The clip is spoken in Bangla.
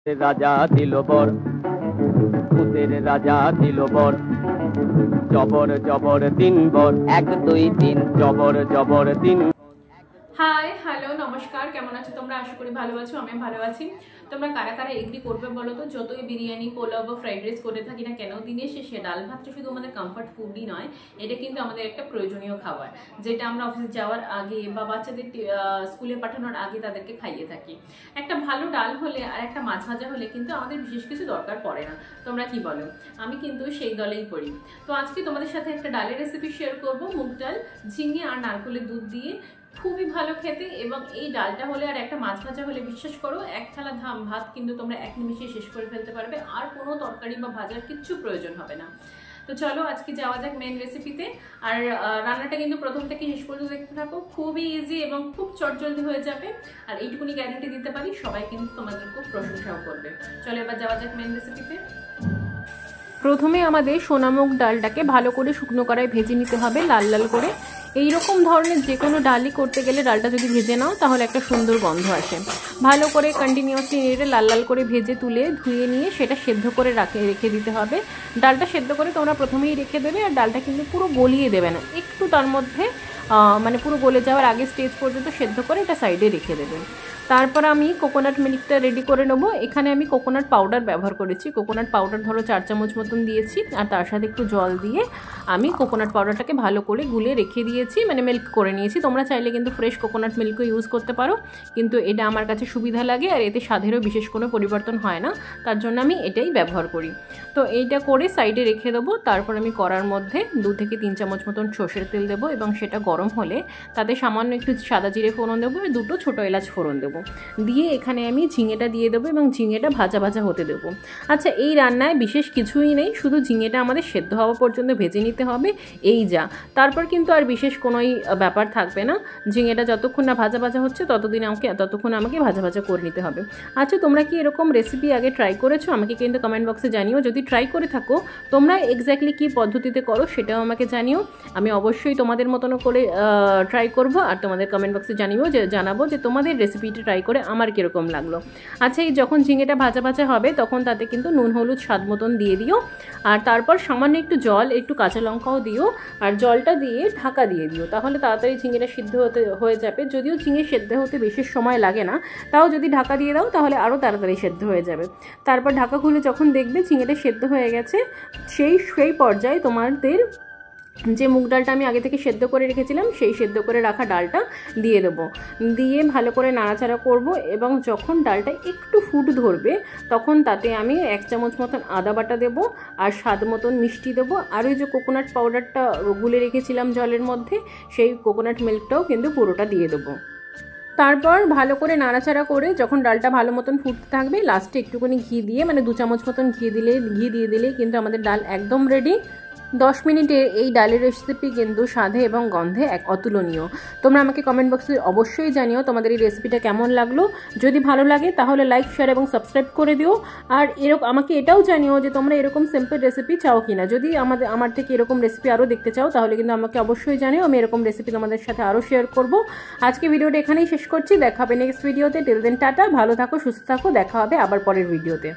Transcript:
রাজা দিল বর, ভূতের রাজা দিল বর, জবর জবর তিন বর, 1 2 3 জবর জবর তিন। হাই হ্যালো নমস্কার, কেমন আছো তোমরা? আশা করি ভালো আছো, আমি ভালো আছি। তোমরা কারা কারা এগ্রি করবে বলো তো? যতই বিরিয়ানি, পোলাও বা ফ্রাইড রাইস করে থাকি না কেন, দিনের শেষে ডাল ভাতটা শুধু আমাদের কমফর্ট ফুডই নয়, এটা কিন্তু আমাদের একটা প্রয়োজনীয় খাবার, যেটা আমরা অফিসে যাওয়ার আগে বা বাচ্চাদের স্কুলে পাঠানোর আগে তাদেরকে খাইয়ে থাকি। একটা ভালো ডাল হলে আর একটা মাছ ভাজা হলে কিন্তু আমাদের বিশেষ কিছু দরকার পড়ে না। তোমরা কি বলো? আমি কিন্তু সেই দলেই পড়ি। তো আজকে তোমাদের সাথে একটা ডালের রেসিপি শেয়ার করবো, মুগ ডাল, ঝিঙে আর নারকেলের দুধ দিয়ে। খুবই ভালো খেতে, এবং এই ডালটা হলে আর একটা মাছ ভাজা হলে বিশ্বাস করো এক থালা ভাত কিন্তু তোমরা এক নিমিষে শেষ করে ফেলতে পারবে, আর কোনো তরকারি বা ভাজার কিচ্ছু প্রয়োজন হবে না। তো চলো আজকে যাওয়া যাক মেন রেসিপিতে। আর রান্নাটা কিন্তু প্রথম থেকে শেষ পর্যন্ত দেখতে থাকো, খুবই ইজি এবং খুব চটজলদি হয়ে যাবে। আর এইটুকুনি গ্যারান্টি দিতে পারি, সবাই কিন্তু তোমাদের খুব প্রশংসাও করবে। চলো এবার যাওয়া যাক মেন রেসিপিতে। প্রথমে আমাদের সোনামুগ ডালটাকে ভালো করে শুকনো কড়ায় ভেজে নিতে হবে, লাল লাল করে। এই রকম ধরনের যে কোনো ডালই করতে গেলে ডালটা যদি ভেজে নাও তাহলে একটা সুন্দর গন্ধ আসে। ভালো করে কন্টিনিউয়াসলি নেড়ে লাল লাল করে ভেজে তুলে ধুয়ে নিয়ে সেটা সেদ্ধ করে রেখে দিতে হবে। ডালটা সেদ্ধ করে তোমরা প্রথমেই রেখে দেবে, আর ডালটা কিন্তু পুরো গলিয়ে দেবে না, একটু তার মধ্যে মানে পুরো গলে যাওয়ার আগে স্টেজ পর্যন্ত সেদ্ধ করে এটা সাইডে রেখে দেবে। তারপর আমি কোকোনাট মিল্কটা রেডি করে নেবো। এখানে আমি কোকোনাট পাউডার ব্যবহার করেছি। কোকোনাট পাউডার ধরো 4 চামচ মতন দিয়েছি, আর তার সাথে একটু জল দিয়ে আমি কোকোনাট পাউডারটাকে ভালো করে গুলে রেখে দিয়েছি, মানে মিল্ক করে নিয়েছি। তোমরা চাইলে কিন্তু ফ্রেশ কোকোনাট মিল্কও ইউজ করতে পারো, কিন্তু এটা আমার কাছে সুবিধা লাগে আর এতে স্বাদেরও বিশেষ কোনো পরিবর্তন হয় না, তার জন্য আমি এটাই ব্যবহার করি। তো এইটা করে সাইডে রেখে দেবো। তারপর আমি কড়ার মধ্যে 2 থেকে 3 চামচ মতন সর্ষের তেল দেবো, এবং সেটা গরম হলে তাতে সামান্য একটু সাদা জিরে ফোড়ন দেবো আর 2টো ছোটো এলাচ ফোড়ন দেবো। দিয়ে এখানে আমি ঝিঙেটা দিয়ে দেবো, এবং ঝিঙেটা ভাজা ভাজা হতে দেবো। আচ্ছা, এই রান্নায় বিশেষ কিছুই নেই, শুধু ঝিঙেটা আমাদের সেদ্ধ হওয়া পর্যন্ত ভেজে নিতে হবে, এই যা। তারপর কিন্তু আর বিশেষ কোনোই ব্যাপার থাকবে না। ঝিঙেটা যতক্ষণ না ভাজা ভাজা হচ্ছে ততক্ষণ আমাকে ভাজা ভাজা করে নিতে হবে। আচ্ছা, তোমরা কি এরকম রেসিপি আগে ট্রাই করেছো? আমাকে কিন্তু কমেন্ট বক্সে জানিও। যদি ট্রাই করে থাকো তোমরা এক্স্যাক্টলি কী পদ্ধতিতে করো সেটাও আমাকে জানিও। আমি অবশ্যই তোমাদের মতন করে ট্রাই করব, আর তোমাদের কমেন্ট বক্সে জানাবো যে তোমাদের রেসিপিটা ট্রাই করে আমার কীরকম লাগলো। আচ্ছা, এই যখন ঝিঙেটা ভাজা ভাজা হবে তখন তাতে কিন্তু নুন হলুদ স্বাদ মতন দিয়ে দিও, আর তারপর সামান্য একটু জল, একটু কাঁচা লঙ্কাও দিও, আর জলটা দিয়ে ঢাকা দিয়ে দিও, তাহলে তাড়াতাড়ি ঝিঙেটা সিদ্ধ হয়ে যাবে। যদিও ঝিঙে সেদ্ধ হতে বেশি সময় লাগে না, তাও যদি ঢাকা দিয়ে দাও তাহলে আরও তাড়াতাড়ি সেদ্ধ হয়ে যাবে। তারপর ঢাকা খুলে যখন দেখবে ঝিঙেটা সেদ্ধ হয়ে গেছে, সেই পর্যায়ে তোমাদের যে মুগ ডালটা আমি আগে থেকে সেদ্ধ করে রেখেছিলাম সেই সেদ্ধ করে রাখা ডালটা দিয়ে দেবো। দিয়ে ভালো করে নাড়াচাড়া করব, এবং যখন ডালটা একটু ফুট ধরবে তখন তাতে আমি 1 চামচ মতন আদা বাটা দেবো, আর স্বাদ মতন মিষ্টি দেবো, আর ওই যে কোকোনাট পাউডারটা গুলে রেখেছিলাম জলের মধ্যে, সেই কোকোনাট মিল্কটাও কিন্তু পুরোটা দিয়ে দেবো। তারপর ভালো করে নাড়াচাড়া করে যখন ডালটা ভালো মতন ফুটতে থাকবে, লাস্টে একটুখানি ঘি দিয়ে, মানে 2 চামচ মতন ঘি দিয়ে দিলেই কিন্তু আমাদের ডাল একদম রেডি। 10 মিনিটে এই ডালের রেসিপি কিন্তু স্বাদে এবং গন্ধে অতুলনীয়। তোমরা আমাকে কমেন্ট বক্সে অবশ্যই জানিও তোমাদের এই রেসিপিটা কেমন লাগলো। যদি ভালো লাগে তাহলে লাইক, শেয়ার এবং সাবস্ক্রাইব করে দিও। আর আমাকে এটাও জানিও যে তোমরা এরকম সিম্পল রেসিপি চাও কিনা। যদি আমার থেকে এরকম রেসিপি আরও দেখতে চাও তাহলে কিন্তু আমাকে অবশ্যই জানিও, আমি এরকম রেসিপি তোমাদের সাথে আরও শেয়ার করব। আজকে ভিডিওটা এখানেই শেষ করছি, দেখা হবে নেক্সট ভিডিওতে। টিল দেন টাটা, ভালো থাকো, সুস্থ থাকো, দেখা হবে আবার পরের ভিডিওতে।